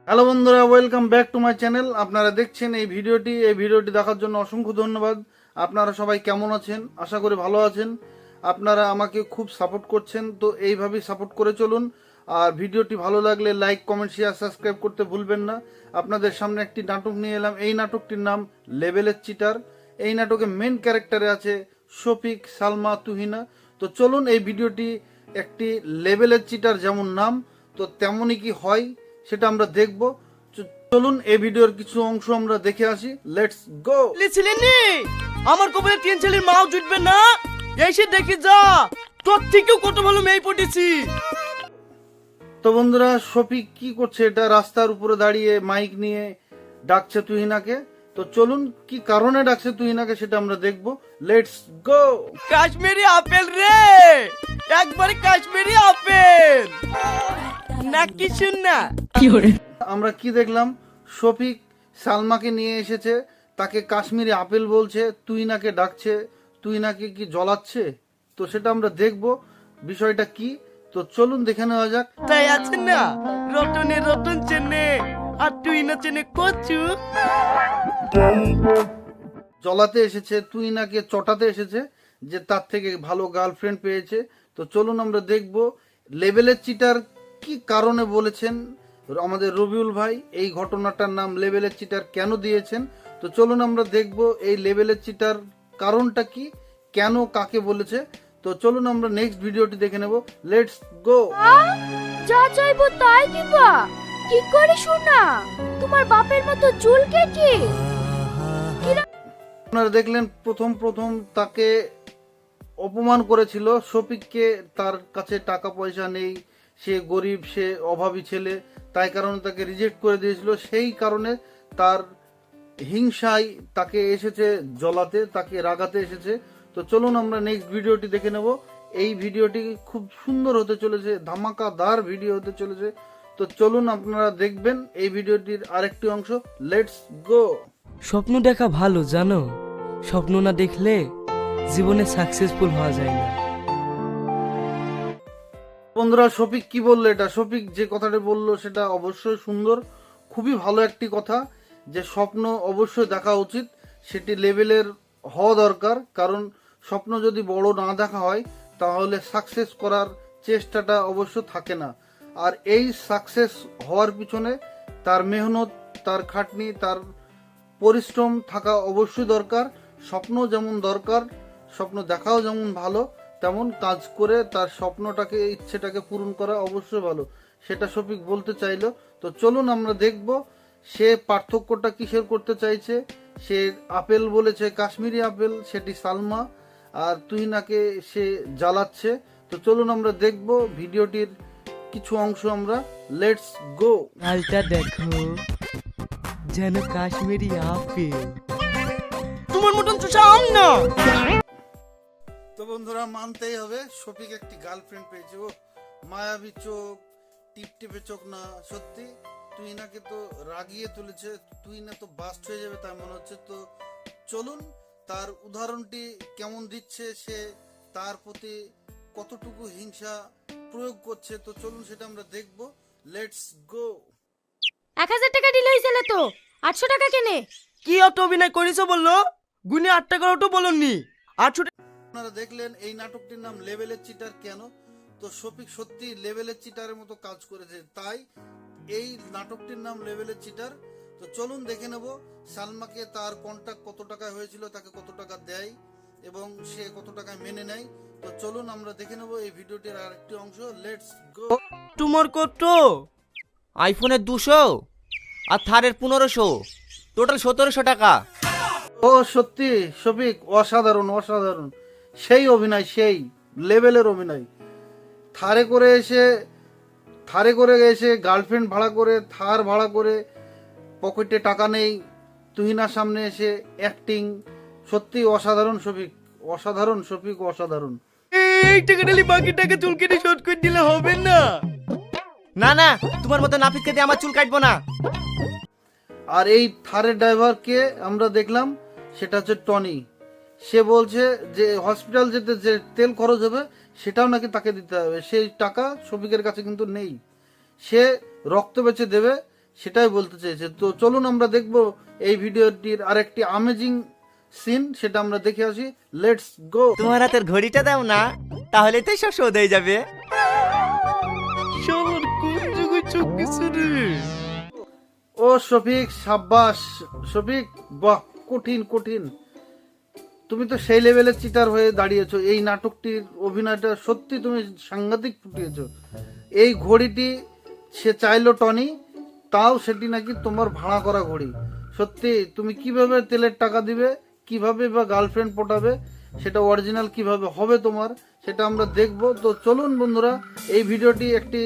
Hello বন্ধুরা, welcome back to my channel. আপনারা দেখছেন এই ভিডিওটি দেখার জন্য অসংখ্য ধন্যবাদ। আপনারা সবাই কেমন আছেন? আশা করি ভালো আছেন। আপনারা আমাকে খুব সাপোর্ট করছেন, তো এইভাবেই সাপোর্ট করে চলুন। আর ভিডিওটি ভালো লাগলে লাইক, কমেন্ট, শেয়ার, সাবস্ক্রাইব করতে ভুলবেন না। আপনাদের সামনে একটি নাটক নিয়ে এলাম। এই নাটকটির নাম লেভেলের চিটার। এই নাটকে মেন ক্যারেক্টারে আছে শফিক, সালমা, তুহিনা। তো চলুন, এই ভিডিওটি একটি লেভেলের চিটার যেমন নাম, তো তেমনই কি হয় সেটা আমরা দেখব। চলুন এই ভিডিওর কিছু অংশ আমরা দেখে আসি। Let's go. ছেলে আমার কপালে তিন ছেলের মাও জুটবে না, এসে দেখে যা, তোর থেকেও কত ভালো মেয়ে পটেছি। তো বন্ধুরা, শফিক কি করছে? এটা রাস্তার উপরে দাঁড়িয়ে মাইক নিয়ে ডাকছে তুহিনাকে। তো চলুন, কি কারণে ডাকছে তুহিনাকে সেটা আমরা দেখব। Let's go. কাশ্মীরি আপেল রে, একবারে কাশ্মীরি আপেল নাকি শুন না। আমরা কি দেখলাম? শফিক সালমাকে নিয়ে এসেছে, তাকে কাশ্মীরি আপেল বলছে, তুহিনাকে ডাকছে, তুহিনাকে কি জ্বলাচ্ছে। তো সেটা আমরা দেখব বিষয়টা কি। তো চলুন দেখে নেওয়া যাক। তাই আছে না, রতনে রতন চেনে আর তুই না চেনে কচু। জ্বলাতে এসেছে, তুহিনাকে চটাতে এসেছে যে তার থেকে ভালো গার্লফ্রেন্ড পেয়েছে। তো চলুন আমরা দেখব লেভেলের চিটার কি কারণে বলেছেন আমাদের রবিউল ভাই, এই ঘটনাটার নাম লেভেলের চিটার কেন দিয়েছেন। তো চলুন আমরা দেখব এই লেভেলের চিটার কারণটা কি, কেন, কাকে বলেছে। তো চলুন আমরা নেক্সট ভিডিওটি দেখে নেব। Let's go. যা চাইবো তাই দিবা? কি করে শোনা? তোমার বাপের মতো চুল কেটে। আপনারা দেখলেন প্রথম তাকে অপমান করেছিল শফিককে, তার কাছে টাকা পয়সা নেই, সে গরিব, সে অভাবী ছেলে, তাই কারণে তাকে রিজেক্ট করে দিয়েছিল। সেই কারণে তার হিংসায় তাকে এসেছে জ্বলাতে, তাকে রাগাতে এসেছে। তো চলুন আমরা নেক্সট ভিডিওটি দেখে নেব। এই ভিডিওটি খুব সুন্দর হতে চলেছে, ধামাকাদার ভিডিও হতে চলেছে। তো চলুন আপনারা দেখবেন এই ভিডিওটির আরেকটি অংশ। Let's go. স্বপ্ন দেখা ভালো জানো, স্বপ্ন না দেখলে জীবনে সাকসেসফুল হওয়া যায় না। বন্ধুরা, শফিক কি বললো? এটা শফিক যে কথাটা বললো সেটা অবশ্যই সুন্দর, খুবই ভালো একটি কথা, যে স্বপ্ন অবশ্যই দেখা উচিত, সেটি লেভেলের হওয়া দরকার। কারণ স্বপ্ন যদি বড় না দেখা হয় তাহলে সাকসেস করার চেষ্টাটা অবশ্য থাকে না। আর এই সাকসেস হওয়ার পিছনে তার মেহনত, তার খাটনি, তার পরিশ্রম থাকা অবশ্যই দরকার। স্বপ্ন যেমন দরকার, স্বপ্ন দেখাও যেমন ভালো, তেমন কাজ করে তার স্বপ্নটাকে, ইচ্ছেটাকে পূরণ করা অবশ্যই ভালো, সেটা শফিক বলতে চাইলো। তো চলুন আমরা দেখব সে পার্থক্যটা কিসের করতে চাইছে। সে আপেল বলেছে, কাশ্মীরি আপেল, সেটি সালমা, আর তুহিনাকে সে জ্বালাচ্ছে। তো চলুন আমরা দেখব ভিডিওটির কিছু অংশ আমরা। Let's go. হালটা দেখো, যেন কাশ্মীরি আপেল, তোমার মতন চুষা আম না। তো বন্ধুরা, মানতেই হবে শফিক একটি গার্লফ্রেন্ড পেয়েছে। ও মায়াবী চোখ, টিপটিপে চোখ না, সত্যি তুহিনাকে তো রাগিয়ে তুলেছে। তুহিনা তো বাস্ট হয়ে যাবে তাই মনে হচ্ছে। তো চলুন তার উদাহরণটি কেমন দিচ্ছে, সে তার প্রতি কতটুকু হিংসা প্রয়োগ করছে। তো চলুন সেটা আমরা দেখব। Let's go. 1000 টাকা দিলে হইছিল তো, 800 টাকা কেনে। কি অত অভিনয় করিস বললো, গুনে 8 টাকার অটো বলনি। 800 আপনারা দেখলেন এই নাটকটির নাম লেভেলের চিটার কেন। তো শফিক সত্যি লেভেলের চিটারের মতো কাজ করেছে, তাই এই নাটকটির নাম লেভেলের চিটার। তো চলুন দেখে নেব সালমাকে তার কন্ট্যাক্ট কত টাকায় হয়েছিল, তাকে কত টাকা দেয় এবং সে কত টাকায় মেনে নেয়। তো চলুন আমরা দেখে নেব এই ভিডিওটির আরেকটি অংশ। Let's go. তোমার কত? আইফোনের 200 আর থারের 1500, টোটাল 1700 টাকা। ও সত্যি শফিক অসাধারণ, অসাধারণ, সেই অভিনয়, সেই লেভেলের অভিনয়। থারে করে এসে গার্লফ্রেন্ড ভাড়া করে, থার ভাড়া করে, পকেটে টাকা নেই, তুহিনার সামনে এসে অ্যাক্টিং, সত্যি অসাধারণ শফিক, অসাধারণ শফিক, অসাধারণ। এই টাকা দিলে বাকি টাকা চুল কেটে শোধ করে দিলে হবে না? না না, তোমার মতো নাপিতকে দিয়ে আমার চুল কাটবো না। আর এই থারের ড্রাইভারকে আমরা দেখলাম, সেটা হচ্ছে টনি। সে বলছে যে হসপিটাল যেতে যে তেল খরচ হবে সেটাও নাকি তাকে দিতে হবে। সেই টাকা শফিকের কাছে কিন্তু নেই। সে রক্ত বেচে দেবে সেটাই বলতে চেয়েছে। তো চলুন আমরা দেখব এই ভিডিওটির আরেকটি আমেজিং সিন, সেটা আমরা দেখে আসি। Let's go. তোমার হাতের ঘড়িটা দাও না, তাহলে তো সব শোধ হয়ে যাবে। শালার কোন যুগে চোখ গেছে রে। ও শফিক, সাব্বাস শফিক, বাহ, কঠিন কঠিন। তুমি তো সেই লেভেলের চিটার হয়ে দাঁড়িয়েছো। এই নাটকটির অভিনয়টা সত্যি তুমি সাংঘাতিক ফুটিয়েছো। এই ঘড়িটি সে চাইলো টনি, তাও সেটি নাকি তোমার ভাড়া করা ঘড়ি। সত্যি তুমি কিভাবে তেলের টাকা দিবে, কিভাবে বা গার্লফ্রেন্ড পটাবে, সেটা অরিজিনাল কিভাবে হবে তোমার, সেটা আমরা দেখব। তো চলুন বন্ধুরা, এই ভিডিওটি একটি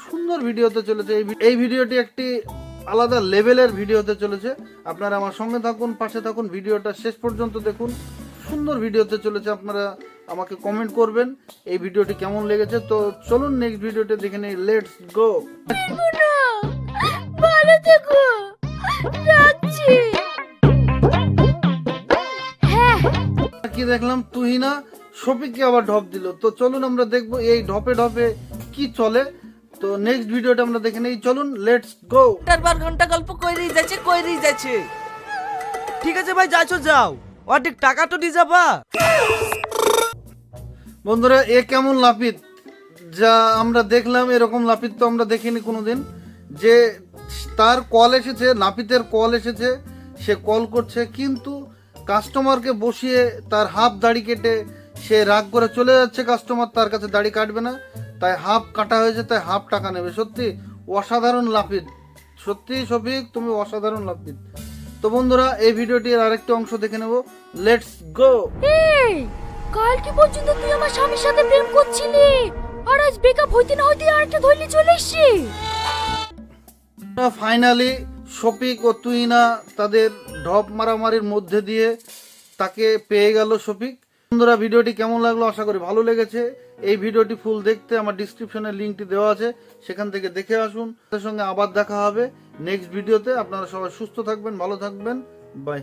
সুন্দর ভিডিও হতে চলেছে। এই ভিডিওটি একটি আলাদা লেভেলের ভিডিও হতে চলেছে। আপনারা আমার সঙ্গে থাকুন, পাশে থাকুন, ভিডিওটা শেষ পর্যন্ত দেখুন। সুন্দর ভিডিও হতে চলেছে। আপনারা আমাকে কমেন্ট করবেন এই ভিডিওটি কেমন লেগেছে। তো চলুন নেক্সট ভিডিওটি দেখে নেই। Let's go. ভালো থেকো, রাখছি। হ্যাঁ, কি দেখলাম, তুহিনা শফিককে আবার ঢপ দিল। তো চলুন আমরা দেখবো এই ঢপে ঢপে কি চলে। তো নেক্সট ভিডিওটা আমরা দেখে নেই। চলুন লেটস গো। বার ঘন্টা গল্প কইরেই যাচ্ছে। ঠিক আছে ভাই, যাচ্ছো যাও, অর্ধেক টাকা তো দিয়ে যাবা। বন্ধুরা, এ কেমন লাপিত যা আমরা দেখলাম, এরকম লাপিত তো আমরা দেখিনি কোনোদিন। যে তার কল এসেছে, নাপিতের কল এসেছে, সে কল করছে, কিন্তু কাস্টমারকে বসিয়ে তার হাফ দাড়ি কেটে সে রাগ করে চলে যাচ্ছে। কাস্টমার তার কাছে দাড়ি কাটবে না, তাই হাফ কাটা হয়েছে, তাই হাফ টাকা নেবে। সত্যি অসাধারণ লাপিত, সত্যি শফিক তুমি অসাধারণ লাপিত। তো বন্ধুরা, এই ভিডিওটির আরেকটা অংশ দেখে নেব। Let's go. এই কালকে পর্যন্ত তুই আমার স্বামীর সাথে প্রেম করছিলি, আর আজ ব্রেকআপ হইতে না হইতে আরেকটা ধরলি চলে এসছি। ফাইনালি শফিক ও তুহিনা তাদের ঢপ মারামারির মধ্যে দিয়ে তাকে পেয়ে গেল শফিক। বন্ধুরা, ভিডিওটি কেমন লাগলো, আশা করি ভালো লেগেছে। এই ভিডিওটি ফুল দেখতে আমার ডিসক্রিপশনে লিঙ্কটি দেওয়া আছে, সেখান থেকে দেখে আসুন। তাদের সঙ্গে আবার দেখা হবে নেক্সট ভিডিওতে। আপনারা সবাই সুস্থ থাকবেন, ভালো থাকবেন, বাই।